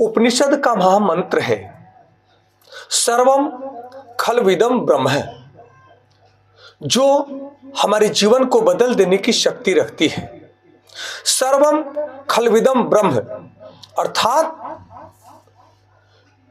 उपनिषद का महामंत्र है सर्वम खलविदम ब्रह्म, जो हमारे जीवन को बदल देने की शक्ति रखती है। सर्वम खलविदम ब्रह्म अर्थात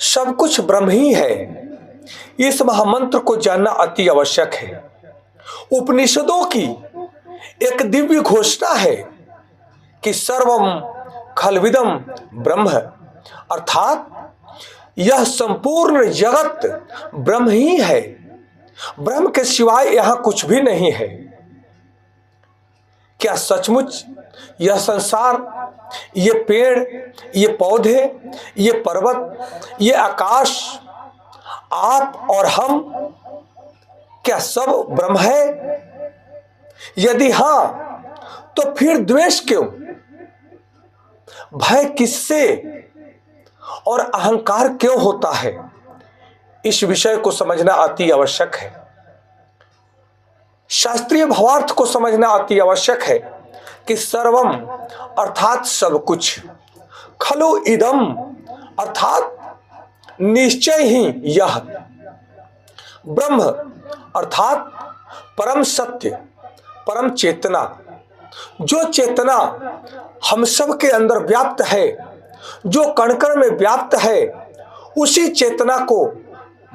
सब कुछ ब्रह्म ही है। इस महामंत्र को जानना अति आवश्यक है। उपनिषदों की एक दिव्य घोषणा है कि सर्वम खलविदम ब्रह्म अर्थात यह संपूर्ण जगत ब्रह्म ही है। ब्रह्म के सिवाय यहां कुछ भी नहीं है। क्या सचमुच यह संसार, ये पेड़, ये पौधे, ये पर्वत, ये आकाश, आप और हम, क्या सब ब्रह्म है? यदि हां तो फिर द्वेष क्यों, भय किससे और अहंकार क्यों होता है? इस विषय को समझना अति आवश्यक है। शास्त्रीय भावार्थ को समझना अति आवश्यक है कि सर्वम अर्थात सब कुछ, खलु इदम अर्थात निश्चय ही यह, ब्रह्म अर्थात परम सत्य, परम चेतना, जो चेतना हम सब के अंदर व्याप्त है, जो कण कण में व्याप्त है, उसी चेतना को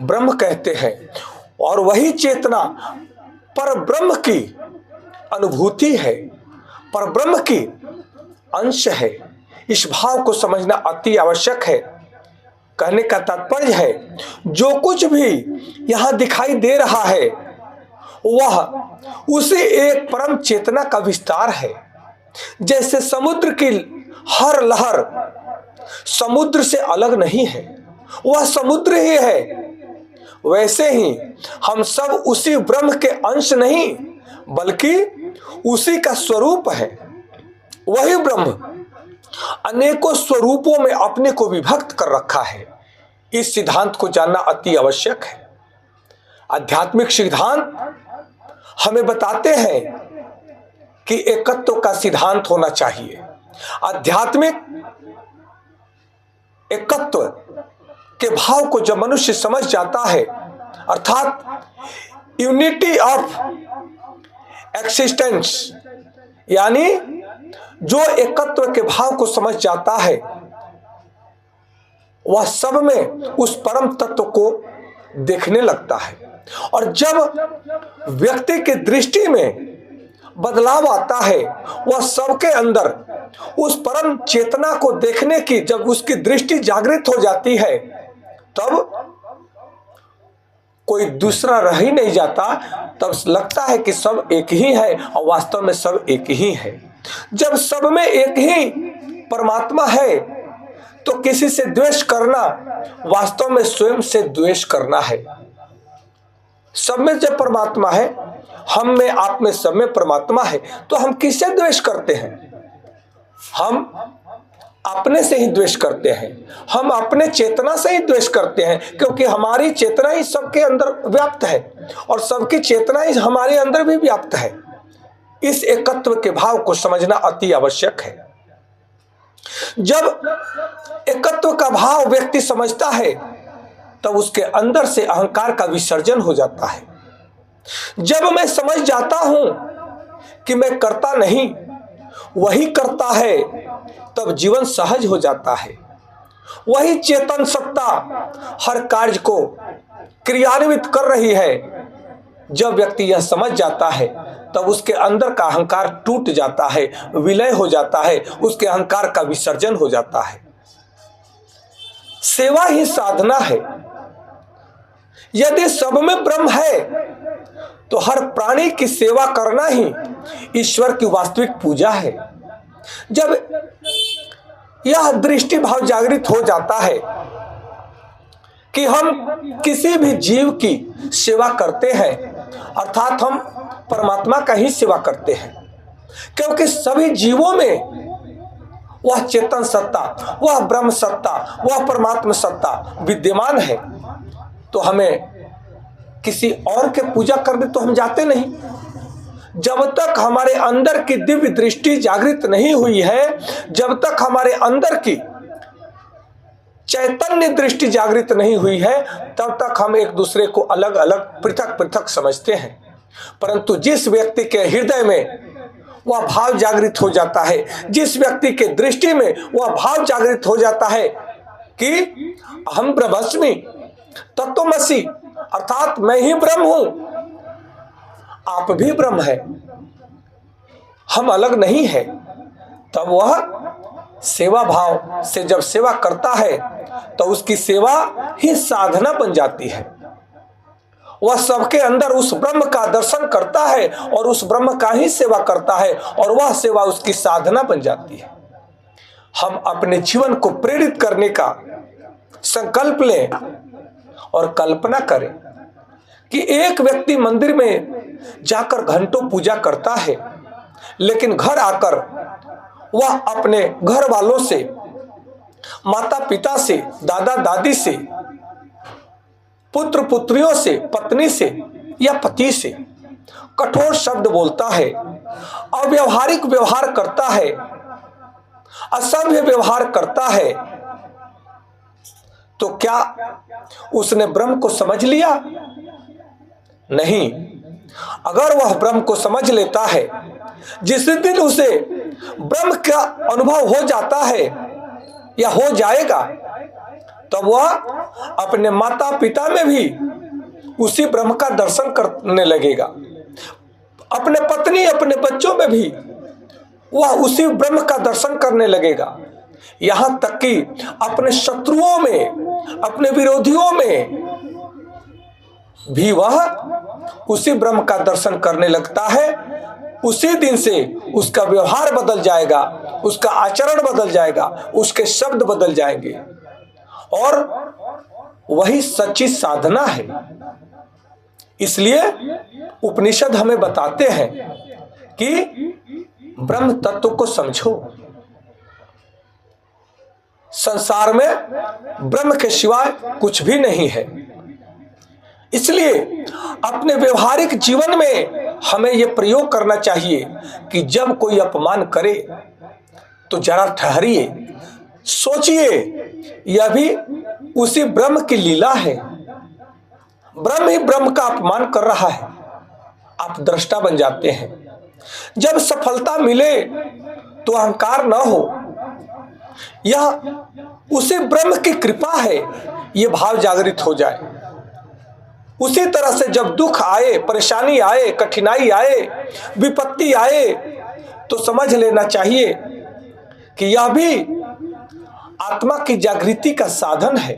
ब्रह्म कहते हैं। और वही चेतना पर ब्रह्म की अनुभूति है, पर ब्रह्म की अंश है। इस भाव को समझना अति आवश्यक है। कहने का तात्पर्य है जो कुछ भी यहां दिखाई दे रहा है वह उसी एक परम चेतना का विस्तार है। जैसे समुद्र की हर लहर समुद्र से अलग नहीं है, वह समुद्र ही है, वैसे ही हम सब उसी ब्रह्म के अंश नहीं बल्कि उसी का स्वरूप है। वही ब्रह्म अनेकों स्वरूपों में अपने को विभक्त कर रखा है। इस सिद्धांत को जानना अति आवश्यक है। आध्यात्मिक सिद्धांत हमें बताते हैं कि एकत्व का सिद्धांत होना चाहिए। आध्यात्मिक एकत्व के भाव को जब मनुष्य समझ जाता है, अर्थात यूनिटी ऑफ एक्सिस्टेंस, यानी जो एकत्व के भाव को समझ जाता है वह सब में उस परम तत्व को देखने लगता है। और जब व्यक्ति की दृष्टि में बदलाव आता है, वह सबके अंदर उस परम चेतना को देखने की जब उसकी दृष्टि जागृत हो जाती है, तब कोई दूसरा रह ही नहीं जाता। तब लगता है कि सब एक ही है और वास्तव में सब एक ही है। जब सब में एक ही परमात्मा है तो किसी से द्वेष करना वास्तव में स्वयं से द्वेष करना है। सब में जब परमात्मा है, हम में, आप में, सब में परमात्मा है, तो हम किससे द्वेष करते हैं? हम अपने से ही द्वेष करते हैं। हम अपने चेतना से ही द्वेष करते हैं, क्योंकि हमारी चेतना ही सबके अंदर व्याप्त है और सबकी चेतना ही हमारे अंदर भी व्याप्त है। इस एकत्व के भाव को समझना अति आवश्यक है। जब एकत्व का भाव व्यक्ति समझता है तब उसके अंदर से अहंकार का विसर्जन हो जाता है। जब मैं समझ जाता हूं कि मैं करता नहीं, वही करता है, तब जीवन सहज हो जाता है। वही चेतन सत्ता हर कार्य को क्रियान्वित कर रही है। जब व्यक्ति यह समझ जाता है तब उसके अंदर का अहंकार टूट जाता है, विलय हो जाता है, उसके अहंकार का विसर्जन हो जाता है। सेवा ही साधना है। यदि सब में ब्रह्म है तो हर प्राणी की सेवा करना ही ईश्वर की वास्तविक पूजा है। जब यह दृष्टि भाव जागृत हो जाता है कि हम किसी भी जीव की सेवा करते हैं, अर्थात हम परमात्मा का ही सेवा करते हैं, क्योंकि सभी जीवों में वह चेतन सत्ता, वह ब्रह्म सत्ता, वह परमात्मा सत्ता विद्यमान है। तो हमें किसी और के पूजा करने तो हम जाते नहीं। जब तक हमारे अंदर की दिव्य दृष्टि जागृत नहीं हुई है, जब तक हमारे अंदर की चैतन्य दृष्टि जागृत नहीं हुई है तब तक हम एक दूसरे को अलग अलग पृथक पृथक समझते हैं। परंतु जिस व्यक्ति के हृदय में वह भाव जागृत हो जाता है, जिस व्यक्ति के दृष्टि में वह भाव जागृत हो जाता है कि अहम ब्रह्मास्मि तत्त्वमसि, अर्थात मैं ही ब्रह्म हूं, आप भी ब्रह्म है, हम अलग नहीं है, तब वह सेवा भाव से जब सेवा करता है तो उसकी सेवा ही साधना बन जाती है। वह सबके अंदर उस ब्रह्म का दर्शन करता है और उस ब्रह्म का ही सेवा करता है और वह सेवा उसकी साधना बन जाती है। हम अपने जीवन को प्रेरित करने का संकल्प लें और कल्पना करें कि एक व्यक्ति मंदिर में जाकर घंटों पूजा करता है, लेकिन घर आकर वह अपने घर वालों से, माता पिता से, दादा दादी से, पुत्र पुत्रियों से, पत्नी से या पति से कठोर शब्द बोलता है, अव्यवहारिक व्यवहार करता है, असभ्य व्यवहार करता है, तो क्या उसने ब्रह्म को समझ लिया? नहीं। अगर वह ब्रह्म को समझ लेता है, जिस दिन उसे ब्रह्म का अनुभव हो जाता है या हो जाएगा, तब वह अपने माता पिता में भी उसी ब्रह्म का दर्शन करने लगेगा, अपने पत्नी अपने बच्चों में भी वह उसी ब्रह्म का दर्शन करने लगेगा, यहां तक कि अपने शत्रुओं में, अपने विरोधियों में भी वह उसी ब्रह्म का दर्शन करने लगता है। उसी दिन से उसका व्यवहार बदल जाएगा, उसका आचरण बदल जाएगा, उसके शब्द बदल जाएंगे, और वही सच्ची साधना है। इसलिए उपनिषद हमें बताते हैं कि ब्रह्म तत्व को समझो। संसार में ब्रह्म के सिवाय कुछ भी नहीं है। इसलिए अपने व्यवहारिक जीवन में हमें यह प्रयोग करना चाहिए कि जब कोई अपमान करे तो जरा ठहरिए, सोचिए, यह भी उसी ब्रह्म की लीला है। ब्रह्म ही ब्रह्म का अपमान कर रहा है। आप दृष्टा बन जाते हैं। जब सफलता मिले तो अहंकार न हो, यह उसी ब्रह्म की कृपा है, यह भाव जागृत हो जाए। उसी तरह से जब दुख आए, परेशानी आए, कठिनाई आए, विपत्ति आए, तो समझ लेना चाहिए कि यह भी आत्मा की जागृति का साधन है।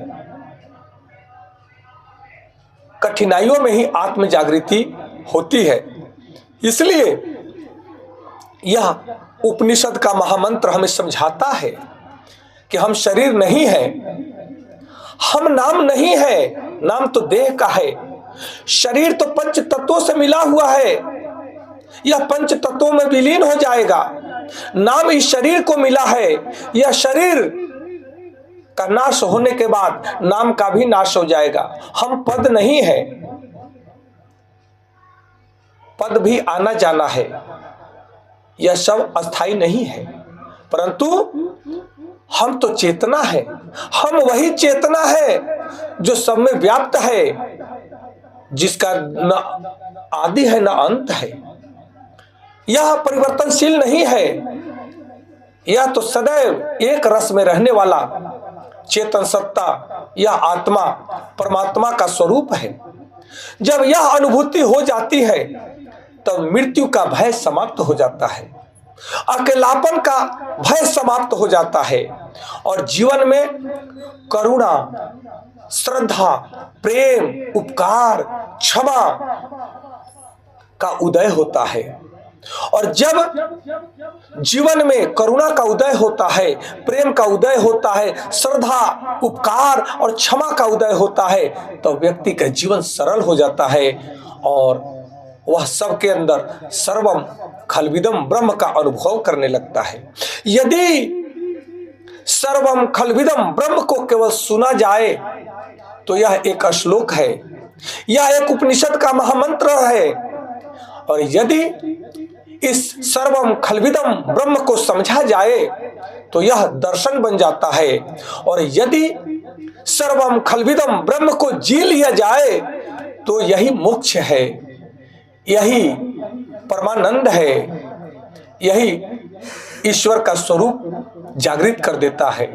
कठिनाइयों में ही आत्म जागृति होती है। इसलिए यह उपनिषद का महामंत्र हमें समझाता है कि हम शरीर नहीं है, हम नाम नहीं है, नाम तो देह का है। शरीर तो पंच तत्वों से मिला हुआ है, यह पंच तत्वों में विलीन हो जाएगा। नाम इस शरीर को मिला है, यह शरीर का नाश होने के बाद नाम का भी नाश हो जाएगा। हम पद नहीं है, पद भी आना जाना है, यह सब अस्थाई नहीं है, परंतु हम तो चेतना है। हम वही चेतना है जो सब में व्याप्त है, जिसका न आदि है न अंत है। यह परिवर्तनशील नहीं है, यह तो सदैव एक रस में रहने वाला चेतन सत्ता, यह आत्मा परमात्मा का स्वरूप है। जब यह अनुभूति हो जाती है तब मृत्यु का भय समाप्त हो जाता है, अकेलापन का भय समाप्त हो जाता है, और जीवन में करुणा, श्रद्धा, प्रेम, उपकार, क्षमा का उदय होता है। और जब जीवन में करुणा का उदय होता है, प्रेम का उदय होता है, श्रद्धा, उपकार और क्षमा का उदय होता है, तो व्यक्ति का जीवन सरल हो जाता है और वह सबके अंदर सर्वम खलविदम ब्रह्म का अनुभव करने लगता है। यदि सर्वम खलविदम ब्रह्म को केवल सुना जाए तो यह एक श्लोक है, यह एक उपनिषद का महामंत्र है। और यदि इस सर्वम खलविदम ब्रह्म को समझा जाए तो यह दर्शन बन जाता है। और यदि सर्वम खलविदम ब्रह्म को जी लिया जाए तो यही मोक्ष है, यही परमानंद है, यही ईश्वर का स्वरूप जागृत कर देता है।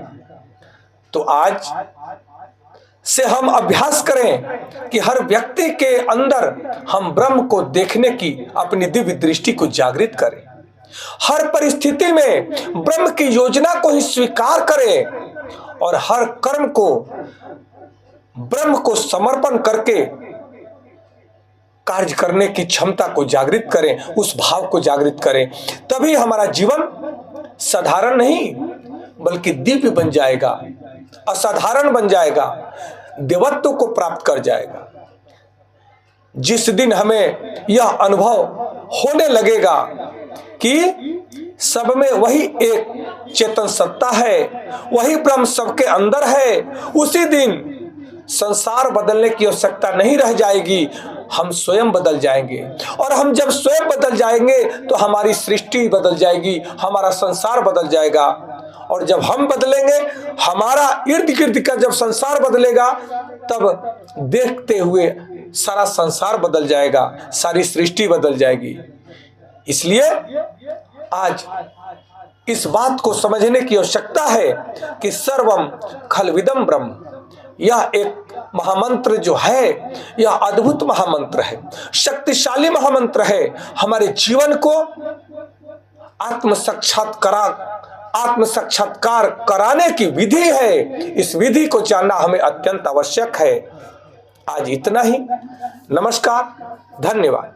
तो आज से हम अभ्यास करें कि हर व्यक्ति के अंदर हम ब्रह्म को देखने की अपनी दिव्य दृष्टि को जागृत करें। हर परिस्थिति में ब्रह्म की योजना को ही स्वीकार करें और हर कर्म को ब्रह्म को समर्पण करके कार्य करने की क्षमता को जागृत करें, उस भाव को जागृत करें। तभी हमारा जीवन साधारण नहीं बल्कि दिव्य बन जाएगा, असाधारण बन जाएगा, देवत्व को प्राप्त कर जाएगा। जिस दिन हमें यह अनुभव होने लगेगा कि सब में वही एक चेतन सत्ता है, वही ब्रह्म सबके अंदर है, उसी दिन संसार बदलने की आवश्यकता नहीं रह जाएगी, हम स्वयं बदल जाएंगे। और हम जब स्वयं बदल जाएंगे तो हमारी सृष्टि बदल जाएगी, हमारा संसार बदल जाएगा। और जब हम बदलेंगे, हमारा इर्द गिर्द का जब संसार बदलेगा, तब देखते हुए सारा संसार बदल जाएगा, सारी सृष्टि बदल जाएगी। इसलिए आज इस बात को समझने की आवश्यकता है कि सर्वम खलविदम ब्रह्म, यह एक महामंत्र जो है, यह अद्भुत महामंत्र है, शक्तिशाली महामंत्र है। हमारे जीवन को आत्म साक्षात्कार कराने की विधि है। इस विधि को जानना हमें अत्यंत आवश्यक है। आज इतना ही। नमस्कार, धन्यवाद।